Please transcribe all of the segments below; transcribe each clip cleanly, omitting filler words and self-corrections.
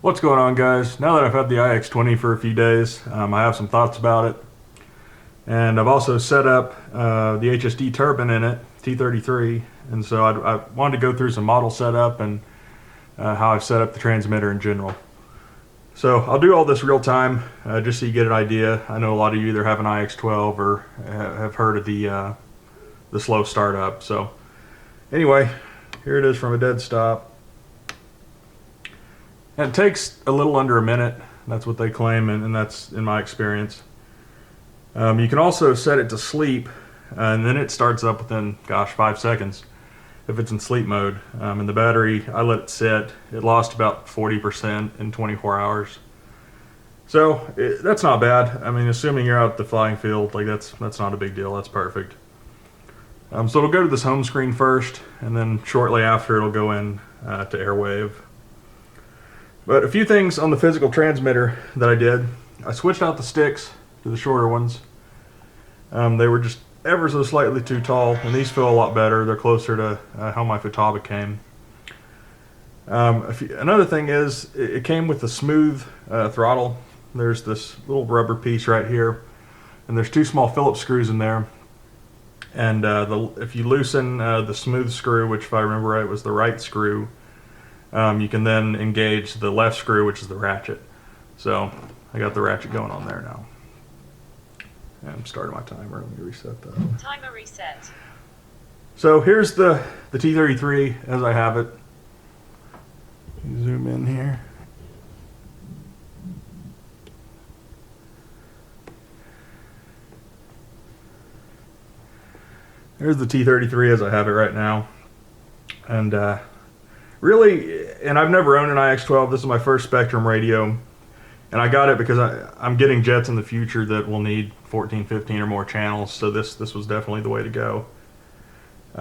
What's going on, guys? Now that I've had the iX20 for a few days, I have some thoughts about it. And I've also set up the HSD turbine in it, T33, and so I wanted to go through some model setup and how I've set up the transmitter in general. So I'll do all this real time, just so you get an idea. I know a lot of you either have an iX12 or have heard of the slow startup. So anyway, here it is from a dead stop. And it takes a little under a minute. That's what they claim, and that's in my experience. You can also set it to sleep, and then it starts up within, 5 seconds if it's in sleep mode. And the battery, I let it sit. It lost about 40% in 24 hours. So that's not bad. I mean, assuming you're out at the flying field, like that's not a big deal. That's perfect. So it'll go to this home screen first, and then shortly after it'll go in to airwave. But a few things on the physical transmitter that I did. I switched out the sticks to the shorter ones. They were just ever so slightly too tall, and these feel a lot better. They're closer to how my Futaba came. Another thing is, it came with a smooth throttle. There's this little rubber piece right here, and there's two small Phillips screws in there. And if you loosen the smooth screw, which if I remember right was the right screw, you can then engage the left screw, which is the ratchet. So I got the ratchet going on there now. And I'm starting my timer. Let me reset that. Timer reset. So here's the T33 as I have it. Zoom in here. There's the T33 as I have it right now. And really, and I've never owned an iX12. This is my first Spektrum radio. And I got it because I'm getting jets in the future that will need 14, 15 or more channels. So this was definitely the way to go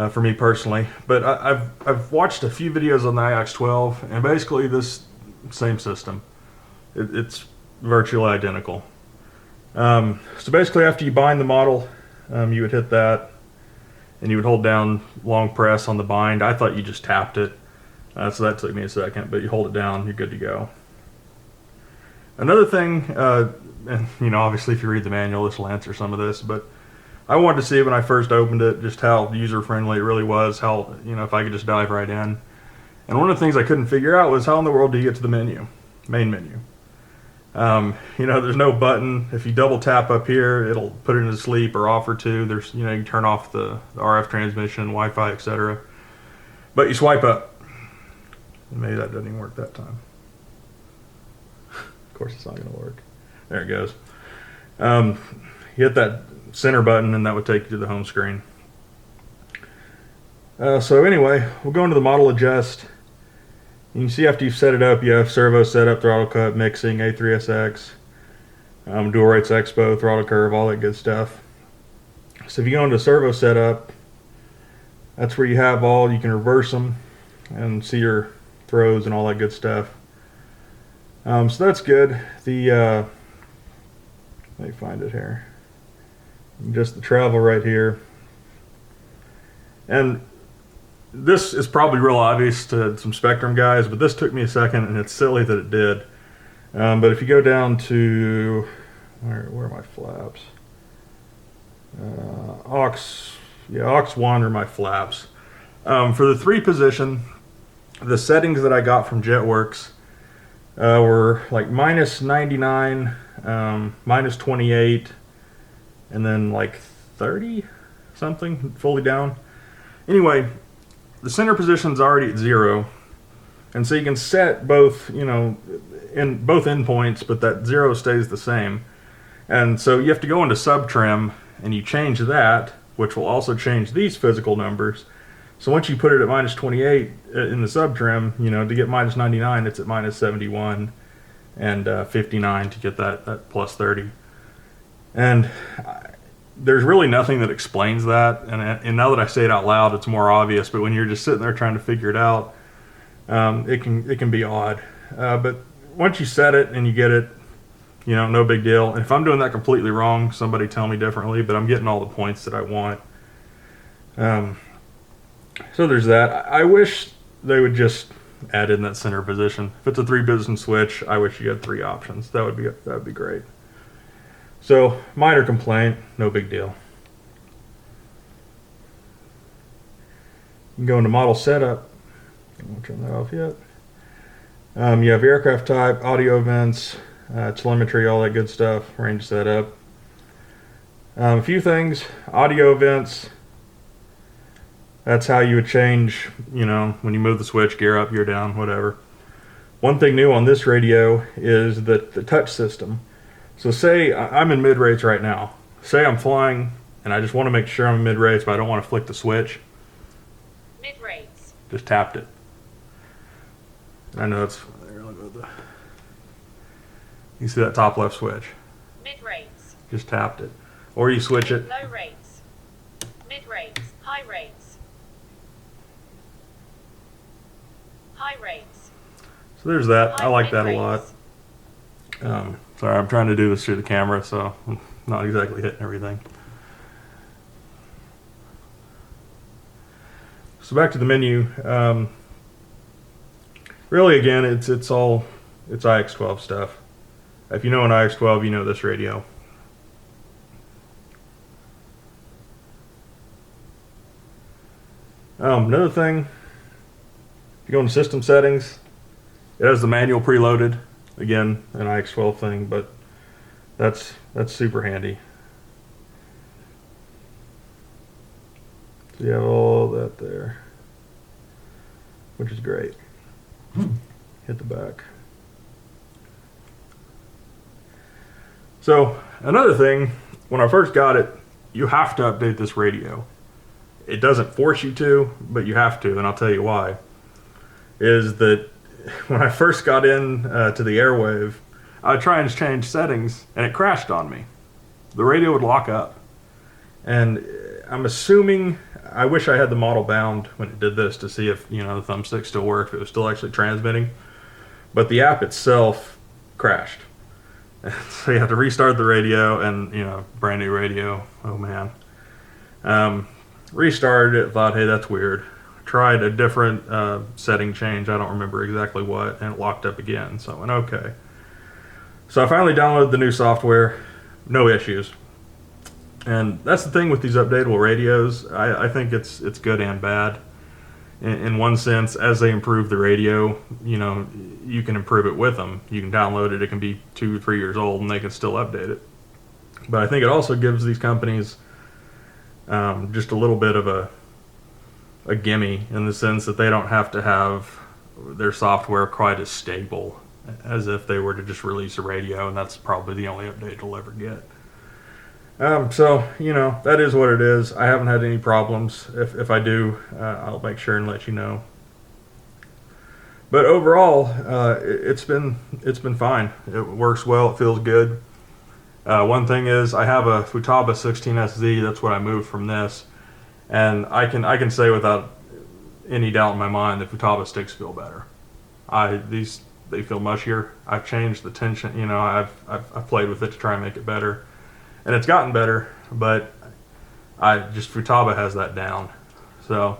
for me personally. But I've watched a few videos on the iX12, and basically this same system. It's virtually identical. So basically after you bind the model, you would hit that, and you would hold down long press on the bind. I thought you just tapped it. So that took me a second, but you hold it down, you're good to go. Another thing, and obviously if you read the manual, this will answer some of this, but I wanted to see when I first opened it just how user-friendly it really was, how, if I could just dive right in. And one of the things I couldn't figure out was how in the world do you get to the main menu? There's no button. If you double tap up here, it'll put it into sleep or off or two. There's, you can turn off the RF transmission, Wi-Fi, etc. But you swipe up. Maybe that doesn't even work that time. Of course it's not going to work. There it goes. You hit that center button and that would take you to the home screen. So anyway, we'll go into the model adjust. You can see after you've set it up, you have servo setup, throttle cut, mixing, A3SX, dual rates expo, throttle curve, all that good stuff. So if you go into servo setup, that's where you have you can reverse them and see your throws and all that good stuff. So that's good. Let me find it here. Just the travel right here. And this is probably real obvious to some Spektrum guys, but this took me a second, and it's silly that it did. But if you go down to, where are my flaps? aux 1 are my flaps. For the 3 position, the settings that I got from JetWorks were like minus 99, minus 28, and then like 30 something, fully down. Anyway, the center position is already at 0, and so you can set both, in both endpoints, but that 0 stays the same. And so you have to go into sub-trim, and you change that, which will also change these physical numbers. So once you put it at minus 28 in the sub-trim, to get minus 99, it's at minus 71, and 59 to get that plus 30. And there's really nothing that explains that, and now that I say it out loud, it's more obvious, but when you're just sitting there trying to figure it out, it can be odd. But once you set it and you get it, no big deal. And if I'm doing that completely wrong, somebody tell me differently, but I'm getting all the points that I want. So there's that. I wish they would just added in that center position. If it's a 3-position switch, I wish you had 3 options. That would be great. So minor complaint, no big deal. You can go into model setup. I won't turn that off yet. You have aircraft type, audio events, telemetry, all that good stuff. Range setup. A few things. Audio events. That's how you would change, when you move the switch, gear up, gear down, whatever. One thing new on this radio is the touch system. So say I'm in mid rates right now. Say I'm flying and I just want to make sure I'm in mid rates, but I don't want to flick the switch. Mid rates. Just tapped it. I know it's. You see that top left switch? Mid rates. Just tapped it. Or you switch it. Low rates. Mid rates. High rates. High rates. So there's that. High I like that a mid-rates. lot. Sorry, I'm trying to do this through the camera, so I'm not exactly hitting everything. So back to the menu. Really, again, it's iX12 stuff. If you know an iX12, you know this radio. Another thing, if you go into system settings, it has the manual preloaded. Again, an iX12 thing, but that's super handy. So you have all that there, which is great. Hit the back. So another thing, when I first got it, you have to update this radio. It doesn't force you to, but you have to, and I'll tell you why. Is that when I first got in to the airwave, I would try and change settings, and it crashed on me. The radio would lock up. And I'm assuming, I wish I had the model bound when it did this to see if the thumbstick still worked, if it was still actually transmitting. But the app itself crashed. So you have to restart the radio, and brand new radio. Oh man. Restarted it, thought, hey, that's weird. Tried a different setting change, I don't remember exactly what, and it locked up again. So I went, okay. So I finally downloaded the new software, no issues. And that's the thing with these updatable radios. I think it's good and bad. In one sense, as they improve the radio, you can improve it with them. You can download it, it can be 2 or 3 years old, and they can still update it. But I think it also gives these companies just a little bit of a gimme, in the sense that they don't have to have their software quite as stable as if they were to just release a radio, and that's probably the only update you'll ever get. So that is what it is. I haven't had any problems. If I do, I'll make sure and let you know. But overall, it's been fine. It works well. It feels good. One thing is, I have a Futaba 16SZ. That's what I moved from this, and I can say without any doubt in my mind that Futaba sticks feel better. They feel mushier. I've changed the tension. I've played with it to try and make it better, and it's gotten better. But Futaba has that down. So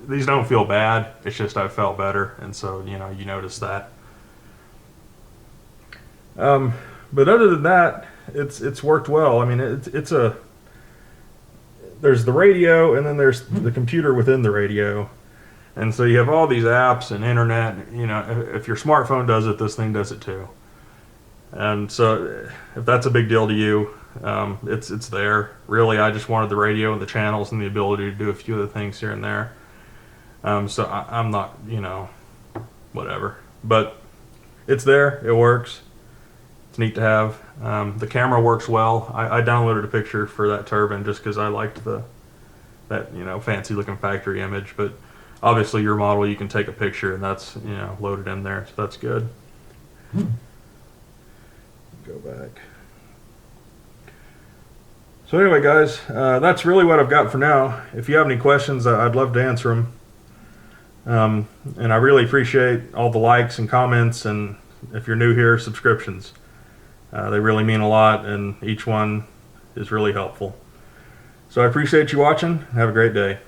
these don't feel bad. It's just I've felt better, and so you notice that. But other than that, it's worked well. I mean, there's the radio, and then there's the computer within the radio, and so you have all these apps and internet. If your smartphone does it, this thing does it too. And so, if that's a big deal to you, it's there. Really, I just wanted the radio and the channels and the ability to do a few other things here and there. So I'm not, whatever. But it's there. It works. It's neat to have. The camera works well. I downloaded a picture for that turbine just because I liked that fancy looking factory image. But obviously your model, you can take a picture and that's loaded in there, so that's good. Go back. So anyway, guys, that's really what I've got for now. If you have any questions, I'd love to answer them. And I really appreciate all the likes and comments, and if you're new here, subscriptions. They really mean a lot, and each one is really helpful. So I appreciate you watching. Have a great day.